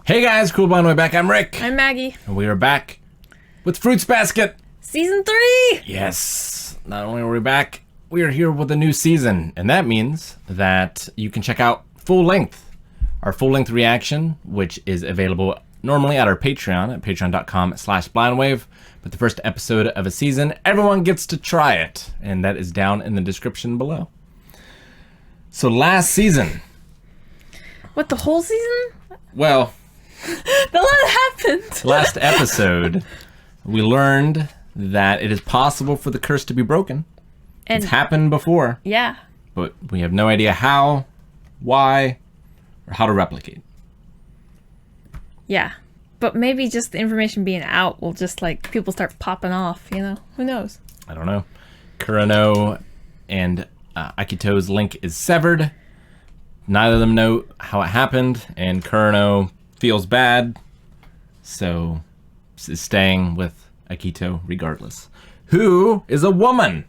Hey guys, cool blind way back. I'm Rick. I'm Maggie. And we are back with Fruits Basket. Season 3! Yes. Not only are we back, we are here with a new season. And that means that you can check out full length. Our full length reaction, which is available normally at our Patreon at patreon.com/blindwave. But the first episode of a season, everyone gets to try it. And that is down in the description below. So last season. What, the whole season? Well, A lot happened. last episode, we learned that it is possible for the curse to be broken. And It's happened before, yeah. but we have no idea how, why, or how to replicate. Yeah. But maybe just the information being out will just, like, people start popping off, you know? Who knows? I don't know. Kurano and Akito's link is severed. Neither of them know how it happened, and Kurano feels bad, so is staying with Akito regardless. Who is a woman?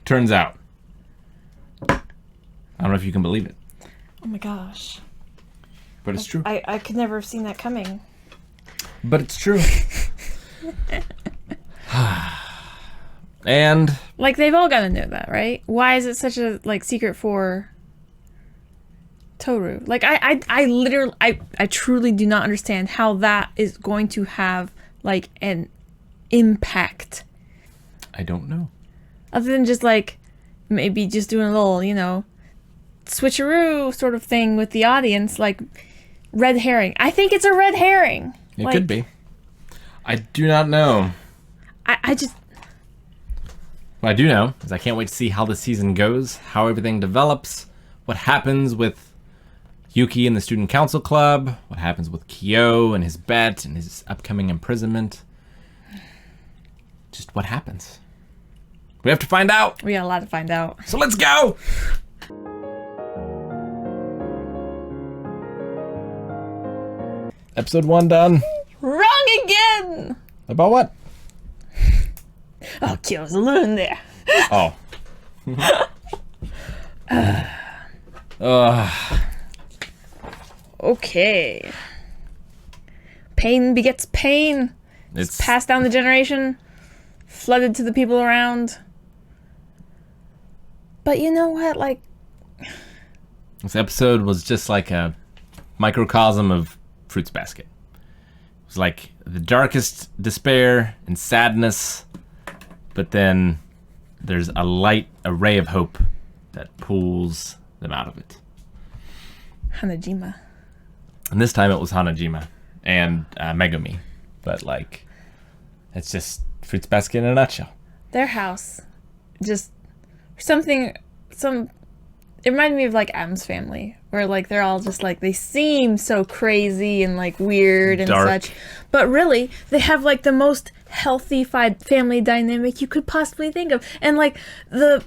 Turns out. I don't know if you can believe it, Oh my gosh. but it's true. I could never have seen that coming. But it's true. And Like, they've all got to know that, right? Why is it such a, like, secret for Toru? Like, I literally, I truly do not understand how that is going to have, like, an impact. I don't know. Other than just, like, maybe just doing a little, you know, switcheroo sort of thing with the audience, like, red herring. I think it's a red herring. It Like, could be. I do not know. I just, What I do know is I can't wait to see how the season goes, how everything develops, what happens with Yuki and the Student Council Club, what happens with Kyo and his bet and his upcoming imprisonment. Just what happens. We have to find out. we got a lot to find out. So let's go! Episode 1 done. Wrong again! About what? Oh, Kyo's alone there. Oh. Okay. Pain begets pain. It's Passed down the generation. Flooded to the people around. But you know what? Like, This episode was just like a microcosm of Fruits Basket. It was like the darkest despair and sadness, but then there's a ray of hope that pulls them out of it. Hanajima. And this time it was Hanajima and Megumi, but like, it's just Fruits Basket in a nutshell. Their house. Just something, it reminded me of like Adam's Family, where like they're all just like, they seem so crazy and like weird and Dark. such, but really they have like the most healthy family dynamic you could possibly think of. And like the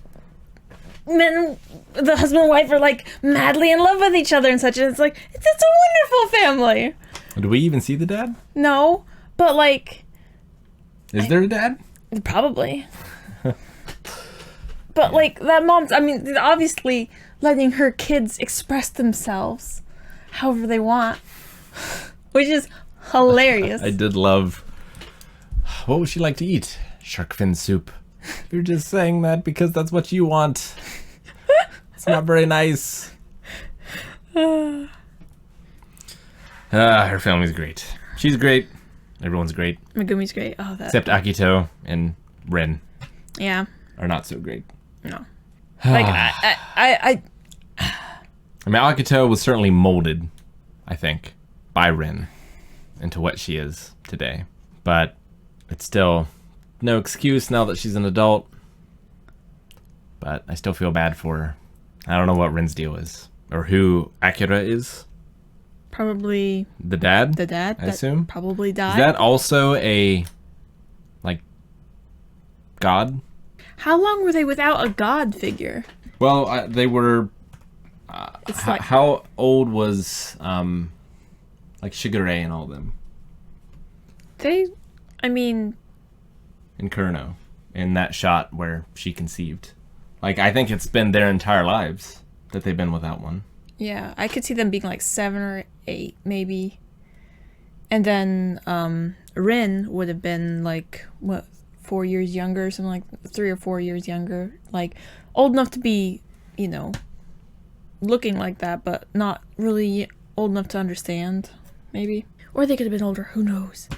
husband and wife are like madly in love with each other and such, and it's like, it's a wonderful family. Do we even see the dad? No, but like, Is there a dad? probably. But like that mom's, I mean, obviously letting her kids express themselves however they want, which is hilarious. I did love. What would she like to eat? Shark fin soup. You're just saying that because that's what you want. It's not very nice. Her family's great. She's great. Everyone's great. Megumi's great. Oh, that. Except Akito and Ren Yeah. are not so great. No. Like I I mean, Akito was certainly molded, I think, by Rin into what she is today. But it's still no excuse now that she's an adult. But I still feel bad for her. I don't know what Rin's deal is. Or who Akira is. probably The dad? the dad. I that assume. probably Is died. that also a, like, god? How long were they without a god figure? Well, they were... It's like how old was, like, Shigure and all of them? they. I mean, In Kurno, in that shot where she conceived. Like, I think it's been their entire lives that they've been without one. Yeah, I could see them being like 7 or 8, maybe. And then Rin would have been like, what, 4 years younger, something like 3 or 4 years younger. Like, old enough to be, you know, looking like that, but not really old enough to understand, maybe. Or they could have been older, who knows?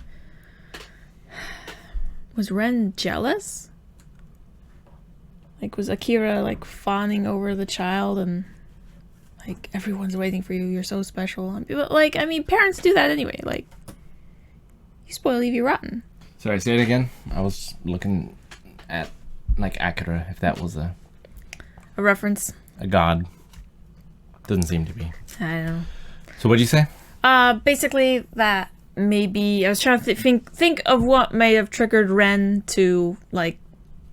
Was Ren jealous? Like, was Akira, like, fawning over the child and, like, everyone's waiting for you, you're so special. But, like, I mean, parents do that anyway. Like, you spoil, leave you rotten. Sorry, say it again. I was looking at, like, Akira, if that was a reference. A god. Doesn't seem to be. I don't know. So what'd you say? Basically that maybe, I was trying to think of what may have triggered Ren to, like,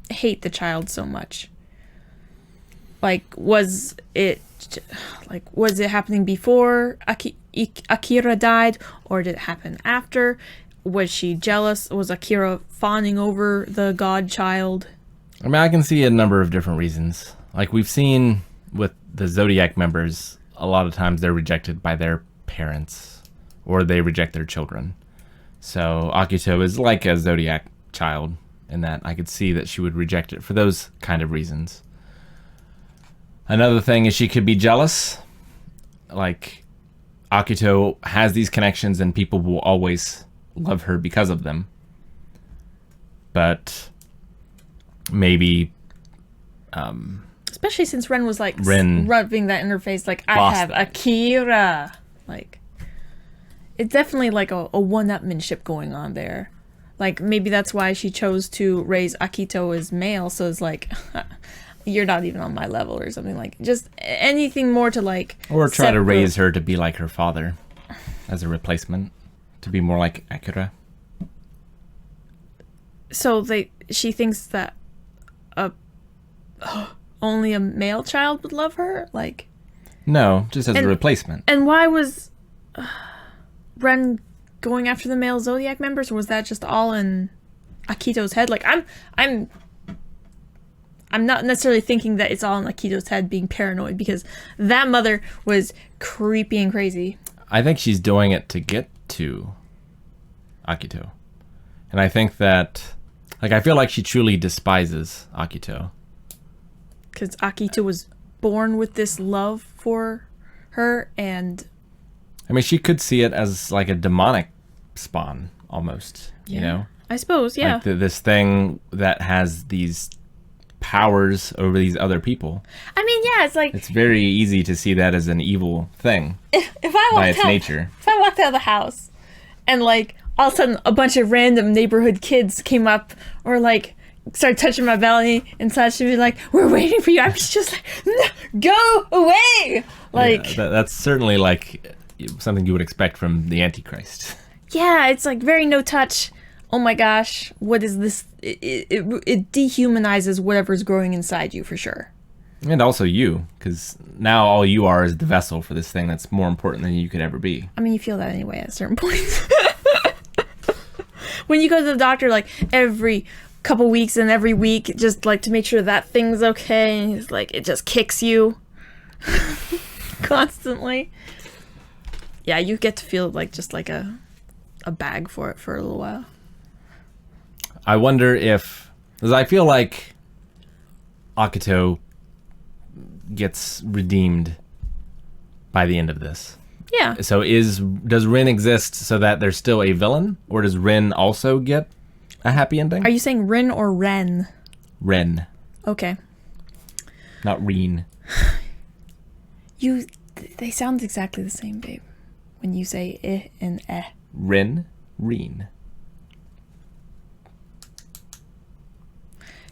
hate the child so much. Like, was it happening before Akira died, or did it happen after? Was she jealous? Was Akira fawning over the godchild? I mean, I can see a number of different reasons. Like, we've seen with the Zodiac members, a lot of times they're rejected by their parents, or they reject their children. So Akito is like a Zodiac child in that I could see that she would reject it for those kind of reasons. Another thing is she could be jealous. Like, Akito has these connections and people will always love her because of them. But maybe especially since Ren was like rubbing that interface, like, I have Akira. Like, it's definitely like a one-upmanship going on there. Like, maybe that's why she chose to raise Akito as male, so it's like, you're not even on my level or something. Like, just anything more to, like, or try to raise her to be like her father as a replacement, to be more like Akira. So she thinks that only a male child would love her? Like, no, just as a replacement. And why was Ren going after the male Zodiac members, or was that just all in Akito's head? Like, I'm not necessarily thinking that it's all in Akito's head being paranoid, because that mother was creepy and crazy. I think she's doing it to get to Akito. And I think that, like, I feel like she truly despises Akito. Because Akito was born with this love for her, and... I mean, she could see it as, like, a demonic spawn, almost, you know? I suppose, yeah. Like, this thing that has these powers over these other people. I mean, yeah, it's like... It's very easy to see that as an evil thing if I by its nature. If I walked out of the house, and, like, all of a sudden a bunch of random neighborhood kids came up, or, like, started touching my belly and such, to be like, we're waiting for you. I was just like, no, go away! Like, yeah, that's certainly, like, something you would expect from the Antichrist. Yeah, it's like very no touch. Oh my gosh, what is this? It dehumanizes whatever's growing inside you, for sure. And also you, because now all you are is the vessel for this thing that's more important than you could ever be. I mean, you feel that anyway at certain points. When you go to the doctor, like, every couple weeks and every week, just, like, to make sure that thing's okay, and it's like, it just kicks you constantly. Yeah, you get to feel like just like a bag for it for a little while. I wonder if, because I feel like Akito gets redeemed by the end of this. Yeah. So does Rin exist so that there's still a villain, or does Rin also get a happy ending? Are you saying Rin or Ren? Ren. Okay. Not Reen. They sound exactly the same, babe. When you say eh and eh. Rin, Reen.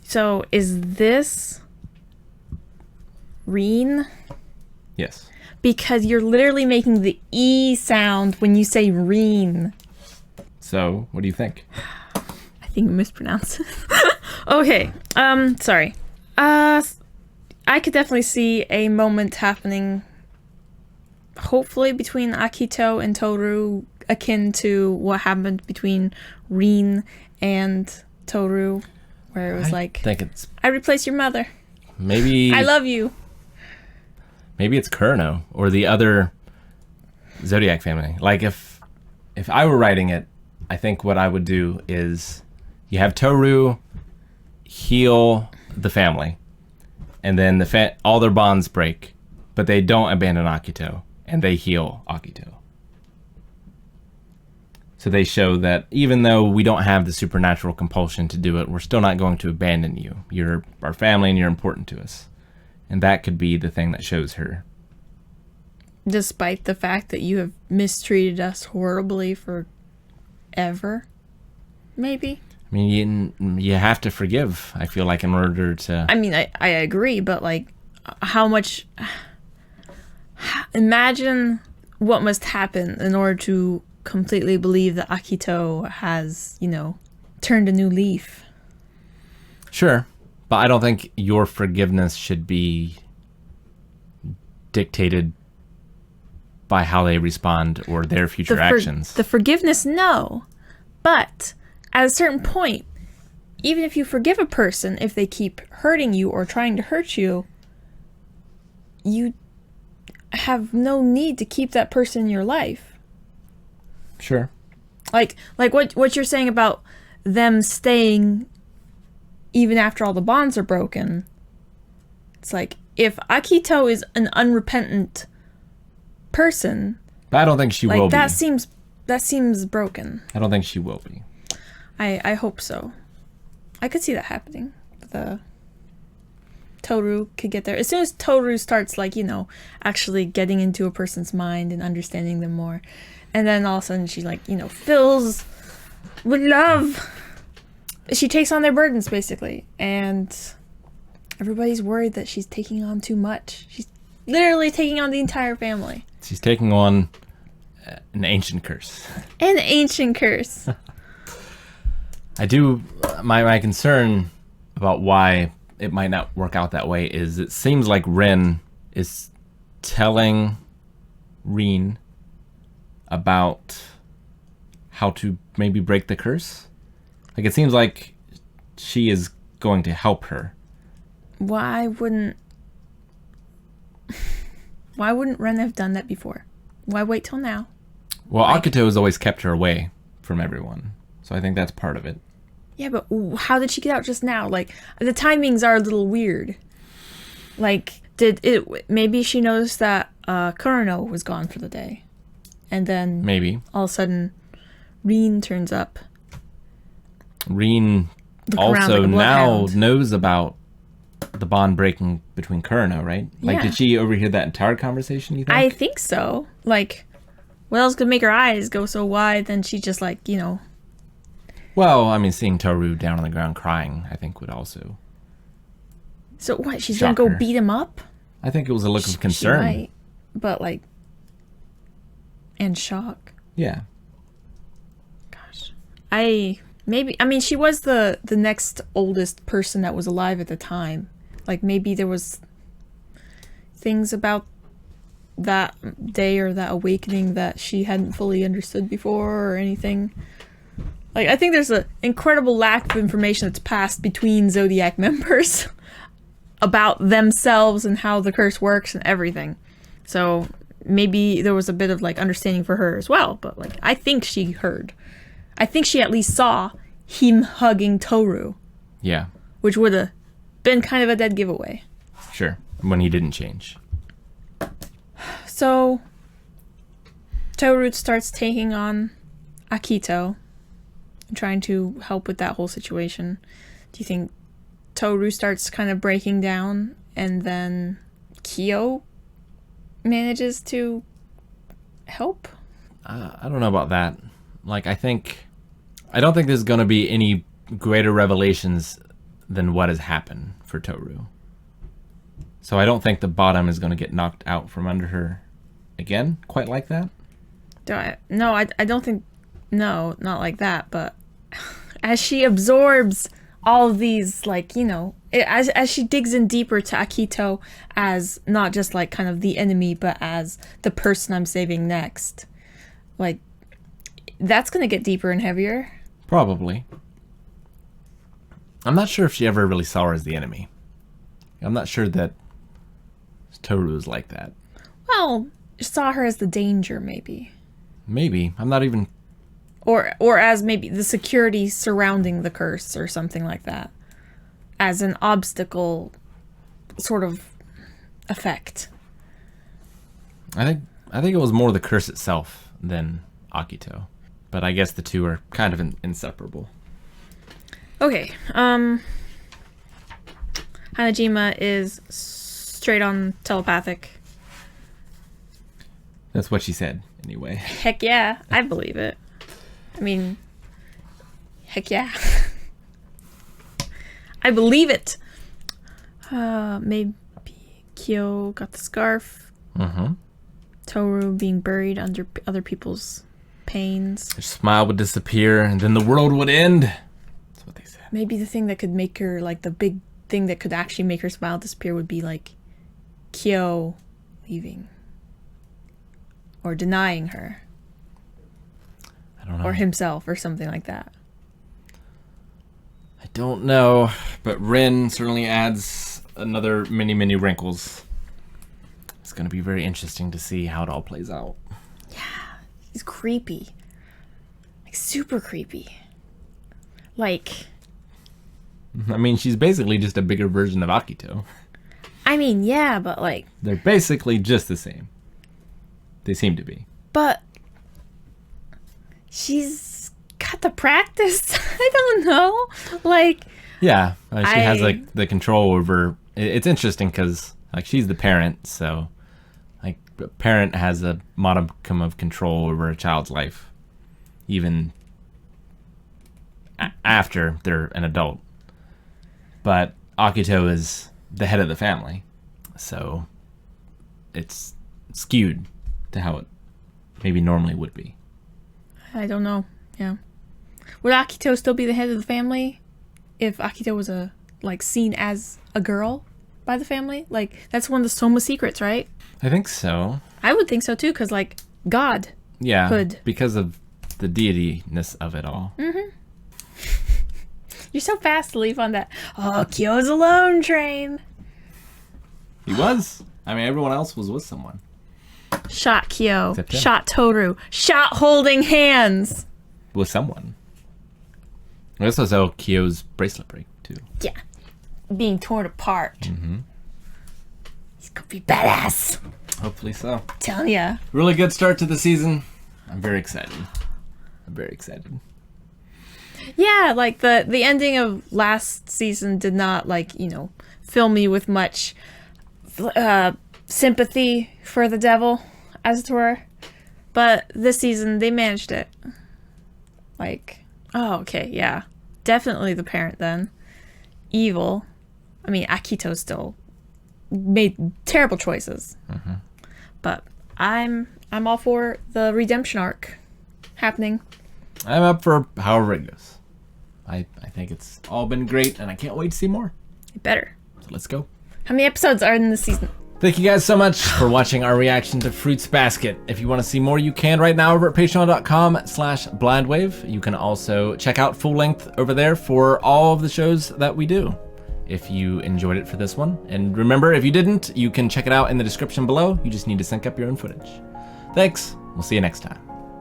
So is this Reen? Yes. Because you're literally making the E sound when you say Reen. So, what do you think? I think you mispronounced it. Okay. Sorry. I could definitely see a moment happening, hopefully between Akito and Toru, akin to what happened between Rin and Toru, where it was I think it's I replaced your mother. maybe I love you. maybe it's Kurno or the other Zodiac family. Like if I were writing it, I think what I would do is you have Toru heal the family, and then all their bonds break, but they don't abandon Akito, and they heal Akito. So they show that even though we don't have the supernatural compulsion to do it, we're still not going to abandon you. You're our family and you're important to us. And that could be the thing that shows her. Despite the fact that you have mistreated us horribly forever, maybe? I mean, you have to forgive, I feel like, in order to... I mean, I agree, but, like, how much... Imagine what must happen in order to completely believe that Akito has, turned a new leaf. Sure, but I don't think your forgiveness should be dictated by how they respond or their future actions. The forgiveness, no. But at a certain point, even if you forgive a person, if they keep hurting you or trying to hurt you, you have no need to keep that person in your life. Sure. Like what you're saying about them staying even after all the bonds are broken. It's like, if Akito is an unrepentant person, but I don't think she will be. That seems broken. I don't think she will be. I hope so. I could see that happening. Toru could get there. As soon as Toru starts, actually getting into a person's mind and understanding them more. And then all of a sudden she, fills with love. She takes on their burdens, basically. And everybody's worried that she's taking on too much. She's literally taking on the entire family. She's taking on an ancient curse. An ancient curse. I do... My concern about why it might not work out that way is it seems like Rin is telling Rin about how to maybe break the curse. Like, it seems like she is going to help her. Why wouldn't Ren have done that before? Why wait till now? Well, Akito has always kept her away from everyone, so I think that's part of it. Yeah, but how did she get out just now? Like, the timings are a little weird. Like, maybe she noticed that Kurano was gone for the day. And then maybe all of a sudden Rin turns up. Rin also now knows about the bond breaking between Kurano, right? Like, did she overhear that entire conversation, you think? I think so. Like, what else could make her eyes go so wide? Then she just, Well, I mean, seeing Toru down on the ground crying, I think would also... So what, she's gonna go beat him up? I think it was a look of concern. She might, but, and shock. Yeah. Gosh. She was the next oldest person that was alive at the time. Like, maybe there was things about that day or that awakening that she hadn't fully understood before or anything. Like, I think there's an incredible lack of information that's passed between Zodiac members about themselves and how the curse works and everything. So maybe there was a bit of, understanding for her as well. But, I think she heard. I think she at least saw him hugging Toru. Yeah. Which would have been kind of a dead giveaway. Sure. When he didn't change. So, Toru starts taking on Akito, trying to help with that whole situation. Do you think Toru starts kind of breaking down and then Kyo manages to help? I don't know about that. I don't think there's going to be any greater revelations than what has happened for Toru. So I don't think the bottom is going to get knocked out from under her again, quite like that. I don't think, no, not like that, but as she absorbs all of these, as she digs in deeper to Akito as not just kind of the enemy, but as the person I'm saving next, that's going to get deeper and heavier. Probably. I'm not sure if she ever really saw her as the enemy. I'm not sure that Toru's like that. Well, saw her as the danger, maybe. Maybe. I'm not even... Or as maybe the security surrounding the curse or something like that. As an obstacle sort of effect. I think it was more the curse itself than Akito. But I guess the two are kind of inseparable. Okay. Hanajima is straight on telepathic. That's what she said, anyway. Heck yeah, I believe it. I mean, heck yeah. I believe it. Maybe Kyo got the scarf. Mm-hmm. Toru being buried under other people's pains. Her smile would disappear, and then the world would end. That's what they said. Maybe the thing that could make her, like, the big thing that could actually make her smile disappear would be, like, Kyo leaving. Or denying her. I don't know. Or himself, or something like that. I don't know, but Rin certainly adds another many wrinkles. It's going to be very interesting to see how it all plays out. Yeah, he's creepy. Like, super creepy. Like... I mean, she's basically just a bigger version of Akito. I mean, yeah, but like... They're basically just the same. They seem to be. But... she's got the practice. I don't know. Like... Yeah, she has, like, the control over... It's interesting because, like, she's the parent, so... Like, a parent has a modicum of control over a child's life. Even... after they're an adult. But Akito is the head of the family, so it's skewed to how it maybe normally would be. I don't know. Yeah. Would Akito still be the head of the family if Akito was seen as a girl by the family? Like, that's one of the Soma secrets, right? I think so. I would think so too, because like God. Yeah. Could. Because of the deity-ness of it all. Mm-hmm. You're so fast to leave on that. Oh, Kyo's alone train. He was. I mean, everyone else was with someone. Shot Kyo. Except him. Shot Toru. Shot holding hands. With someone. This was how Kyo's bracelet break, too. Yeah. Being torn apart. Mm-hmm. He's gonna be badass. Hopefully so. Telling ya. Really good start to the season. I'm very excited. Yeah, like the ending of last season did not fill me with much sympathy for the devil, as it were. But this season they managed it. Like, oh, okay, yeah, definitely the parent then. Evil. I mean, Akito still made terrible choices. Mm-hmm. But I'm all for the redemption arc happening. I'm up for however it goes. I think it's all been great, and I can't wait to see more. Better. So let's go. How many episodes are in this season? Thank you guys so much for watching our reaction to Fruits Basket. If you want to see more, you can right now over at patreon.com/blindwave. You can also check out Full Length over there for all of the shows that we do. If you enjoyed it for this one. And remember, if you didn't, you can check it out in the description below. You just need to sync up your own footage. Thanks. We'll see you next time.